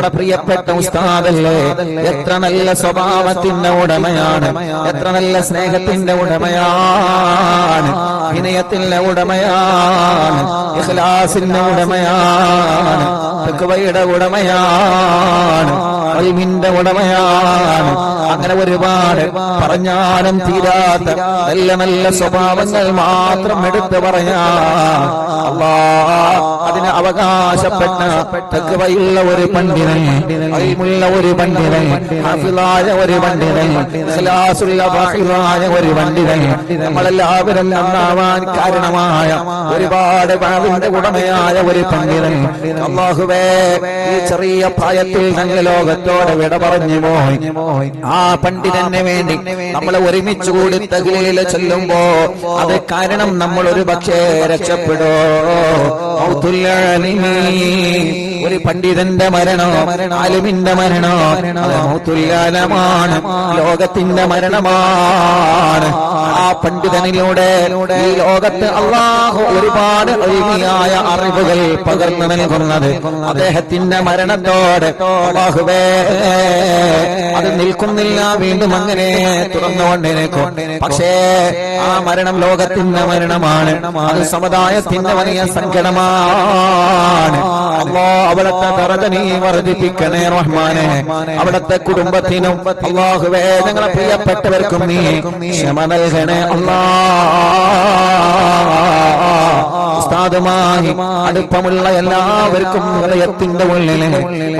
നമ്മുടെ പ്രിയപ്പെട്ട ഉസ്താദല്ലേ, എത്ര നല്ല സ്വഭാവത്തിന്റെ ഉടമയാണ്, എത്ര നല്ല സ്നേഹത്തിന്റെ ഉടമയാണ്, വിനയത്തിന്റെ ഉടമയാണ്, ഇഖ്ലാസിന്റെ ഉടമയാണ്, തഖ്വയുടെ ഉടമയാണ്, ഇൽമിന്റെ ഉടമയാണ്. അങ്ങനെ ഒരുപാട് പറഞ്ഞാലും തീരാത്ത നല്ല നല്ല സ്വഭാവങ്ങൾ മാത്രം എടുത്തു പറയാ അതിന് അവകാശപ്പെട്ട തഖ്വയുള്ള ഒരു പണ്ഡിതൻ, ഇൽമുള്ള ഒരു പണ്ഡിതൻ, ഹാഫിളായ ഒരു പണ്ഡിതൻ, ഇഖ്ലാസുള്ള ഫാഖിറായ ഒരു പണ്ഡിതൻ, നമ്മളെല്ലാവരും നന്നാവാൻ കാരണമായ ഒരുപാട് ഭാവിന്റെ ഉടമയായ ഒരു പണ്ഡിതൻ. അല്ലാഹുവേ, ഈ ചെറിയ പ്രായത്തിൽ ഞങ്ങൾ ലോകത്തോട് വിട പറഞ്ഞു പോയി. ആ പണ്ഡിതന് വേണ്ടി നമ്മൾ ഒരുമിച്ച് കൂടി തഖ്ലീൽ ചൊല്ലുമ്പോ അത് കാരണം നമ്മൾ ഒരു പക്ഷേ രക്ഷപ്പെടോ. ഒരു പണ്ഡിതന്റെ മരണോ, ആലിമിന്റെ മരണോ, മൗത്തുല്യാലമാണ്, ലോകത്തിന്റെ മരണമാണ്. ആ പണ്ഡിതനിലൂടെ ഈ ലോകത്ത് അല്ലാഹു ഒരുപാട് ഇൽമിയായ അറിവുകൾ പകർന്നു നൽകുന്നത് അദ്ദേഹത്തിന്റെ മരണത്തോടെ അല്ലാഹുവേ അത് നിൽക്കുന്നില്ല, വീണ്ടും അങ്ങനെ തുറന്നുകൊണ്ടിരിക്കും. പക്ഷേ ആ മരണം ലോകത്തിന്റെ മരണമാണ്, അത് സമുദായത്തിന്റെ വലിയ സങ്കടമാണ്. അവിടത്തെ ദറജ നീ വർദ്ധിപ്പിക്കണേ റഹ്മാനെ, അവിടത്തെ കുടുംബത്തിനും അല്ലാഹുവേ ഞങ്ങളെ പ്രിയപ്പെട്ടവർക്കും നീ ക്ഷമ നൽകണേ ഉസ്താദുമായി അടുപ്പമുള്ള എല്ലാവർക്കും ഹൃദയത്തിന്റെ ഉള്ളിൽ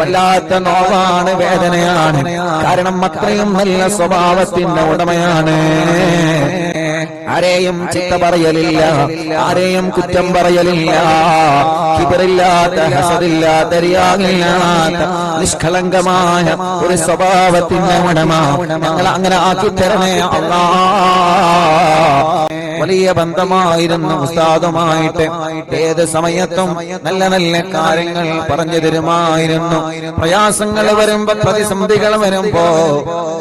വല്ലാത്ത നോവാണ്, വേദനയാണ്. കാരണം അത്രയും നല്ല സ്വഭാവത്തിന്റെ ഉടമയാണ്. ആരെയും ചിത്ത പറയലില്ല, ആരെയും കുറ്റം പറയലില്ല, കിബറില്ലാത്ത, ഹസദില്ലാത്ത, റിയാഇല്ലാത്ത നിഷ്കളങ്കമായ ഒരു സ്വഭാവത്തിന്റെ ഉടമ ഞങ്ങൾ അങ്ങനെ ആക്കി തരണേ അല്ലാഹ്. വലിയ ബന്ധമായിരുന്നു ഉസ്താദുമായിട്ട്, ഏത് സമയത്തും നല്ല നല്ല കാര്യങ്ങൾ പറഞ്ഞു തരുമായിരുന്നു. പ്രയാസങ്ങൾ വരുമ്പോ, പ്രതിസന്ധികൾ വരുമ്പോ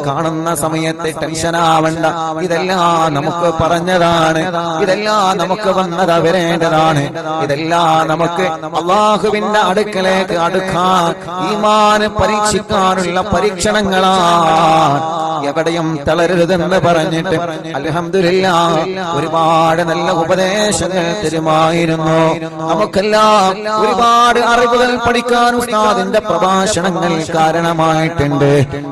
കാണുന്ന സമയത്ത് ടെൻഷനാവണ്ട, ഇതെല്ലാം നമുക്ക് പറഞ്ഞതാണ്, ഇതെല്ലാം നമുക്ക് വന്നത് വരേണ്ടതാണ്, ഇതെല്ലാം നമുക്ക് അല്ലാഹുവിന്റെ അടുക്കലേക്ക് അടുക്കാൻ ഈമാൻ പരീക്ഷിക്കാനുള്ള പരീക്ഷണങ്ങളാണ്. എവിടെയും തളരരുതെന്ന് പറഞ്ഞിട്ട് അൽഹംദുലില്ലാഹ് ഒരുപാട് നല്ല ഉപദേശങ്ങൾ തരുമായിരുന്നു. നമുക്കെല്ലാം ഒരുപാട് അറിവുകൾ പഠിക്കാൻ ഉസ്താദിന്റെ പ്രഭാഷണങ്ങൾ കാരണമായിട്ടുണ്ട്,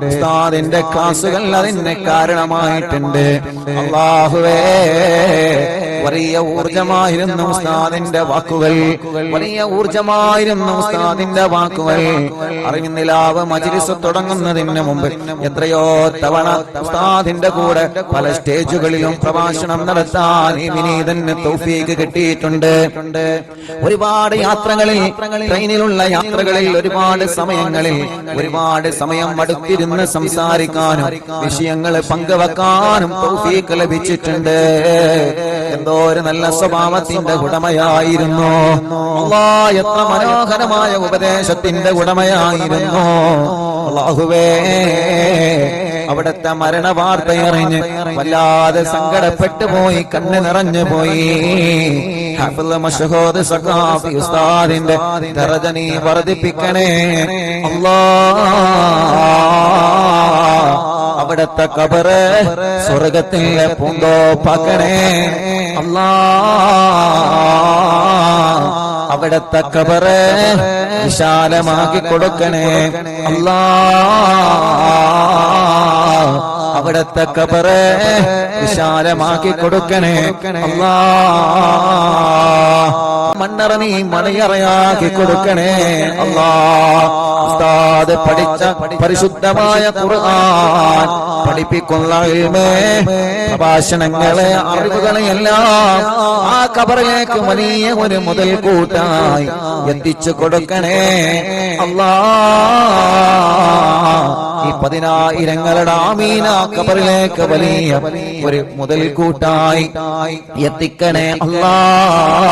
ഉസ്താദിന്റെ ക്ലാസുകൾ അതിന് കാരണമായിട്ടുണ്ട്. അല്ലാഹുവേ, വലിയ ഊർജമായിരുന്നു ഉസ്താദിന്റെ വാക്കുകൾ, വലിയ ഊർജമായിരുന്നു ഉസ്താദിന്റെ വാക്കുകൾ. അറിവിന്നിലാവ് മജ്‌ലിസ് തുടങ്ങുന്നതിന് മുമ്പ് എത്രയോ തവണ ഉസ്താദിന്റെ കൂടെ പല സ്റ്റേജുകളിലും പ്രഭാഷണം നടത്താൻ ഈ വിനീതന് തൗഫീഖ് കിട്ടിയിട്ടുണ്ട്. ഒരുപാട് യാത്രകളിൽ, ട്രെയിനിലുള്ള യാത്രകളിൽ, ഒരുപാട് സമയങ്ങളിൽ ഒരുപാട് സമയം അടുത്തിരുന്ന് സംസാരിക്കാനും വിഷയങ്ങൾ പങ്കുവെക്കാനും തൗഫീഖ് ലഭിച്ചിട്ടുണ്ട്. എന്തോ ഒരു നല്ല സ്വഭാവത്തിന്റെ ഉടമയായിരുന്നു അല്ലാഹ്, എത്ര മനോഹരമായ ഉപദേശത്തിന്റെ ഉടമയായിരുന്നു. അല്ലാഹുവേ, അവിടുത്തെ മരണ വാർത്തയറിഞ്ഞ് വല്ലാതെ സങ്കടപ്പെട്ടു പോയി, കണ്ണ് നിറഞ്ഞു പോയി. ഹാഫിള് മശ്ഹൂദ് സഖാഫി ഉസ്താദിന്റെ ദറജ നീ വർദ്ധിപ്പിക്കണേ അല്ലാഹ്. അവിടുത്തെ ഖബറ് സ്വർഗ്ഗത്തിലെ പൂന്തോപ്പാക്കണേ അല്ലാഹ്. അവിടുത്തെ ഖബറ് വിശാലമാക്കി കൊടുക്കണേ അല്ലാഹ്. അവിടുത്തെ ഖബറ് വിശാലമാക്കി കൊടുക്കണേ അല്ലാഹ്. മണ്ണറ നീ മണിയറയാക്കി കൊടുക്കണേ അല്ലാഹ്. ഉസ്താദ് പഠിച്ച പരിശുദ്ധമായ ഖുർആൻ പഠിപ്പിക്കുന്ന ഇൽമേ, പ്രഭാഷണങ്ങളെ, അറിവുകളെ എല്ലാം ആ ഖബറിലേക്ക് വലിയ ഒരു മുതൽക്കൂട്ടായി എത്തിച്ചു കൊടുക്കണേ അല്ലാഹ്. ഈ 10,000 ആമീന ഖബറിലേക്ക് വലിയ ഒരു മുതൽക്കൂട്ടായി എത്തിക്കണേ അല്ലാഹ്.